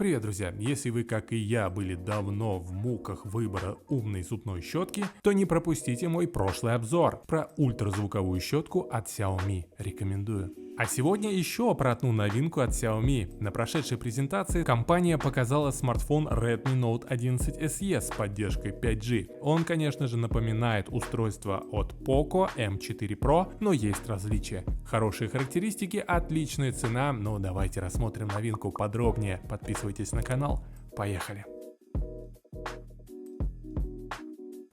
Привет, друзья! Если вы, как и я, были давно в муках выбора умной зубной щетки, то не пропустите мой прошлый обзор про ультразвуковую щетку от Xiaomi. Рекомендую. А сегодня еще про одну новинку от Xiaomi. На прошедшей презентации компания показала смартфон Redmi Note 11 SE с поддержкой 5G. Он, конечно же, напоминает устройство от Poco M4 Pro, но есть различия. Хорошие характеристики, отличная цена, но давайте рассмотрим новинку подробнее. Подписывайтесь на канал. Поехали!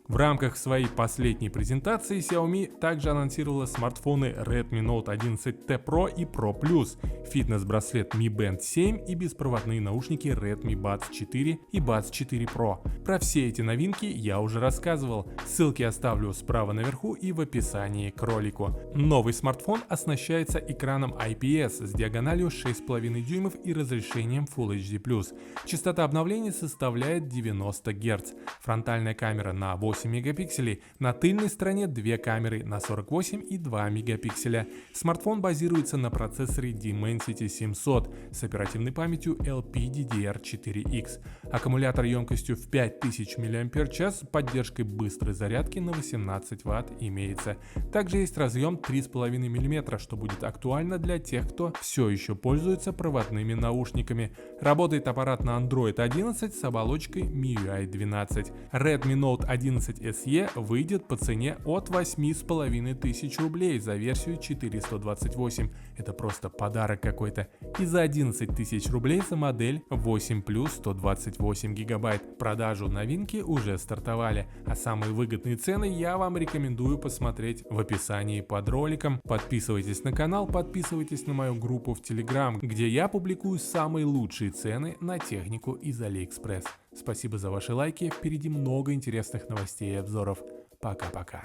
В рамках своей последней презентации Xiaomi также анонсировала смартфоны Redmi Note 11T Pro и Pro Plus, фитнес-браслет Mi Band 7 и беспроводные наушники Redmi Buds 4 и Buds 4 Pro. Про все эти новинки я уже рассказывал, ссылки оставлю справа наверху и в описании к ролику. Новый смартфон оснащается экраном IPS с диагональю 6,5 дюймов и разрешением Full HD+. Частота обновления составляет 90 Гц, фронтальная камера на 8 мегапикселей, на тыльной стороне две камеры на 48 и 2 мегапикселя. Смартфон базируется на процессоре Dimensity 700 с оперативной памятью LPDDR4X, аккумулятор емкостью в 5000 мАч с поддержкой быстрой зарядки на 18 Вт имеется. Также есть разъем 3,5 мм, что будет актуально для тех, кто все еще пользуется проводными наушниками. Работает аппарат на Android 11 с оболочкой MIUI 12. Redmi Note 11 SE выйдет по цене от 8500 рублей за версию 428. Это просто подарок какой-то. И за 11 тысяч рублей за модель 8 плюс 128 гигабайт. Продажу новинки уже стартовали, а самые выгодные цены я вам рекомендую посмотреть в описании под роликом. Подписывайтесь на канал, подписывайтесь на мою группу в Telegram, где я публикую самые лучшие цены на технику из AliExpress. Спасибо за ваши лайки, впереди много интересных новостей и обзоров. Пока-пока.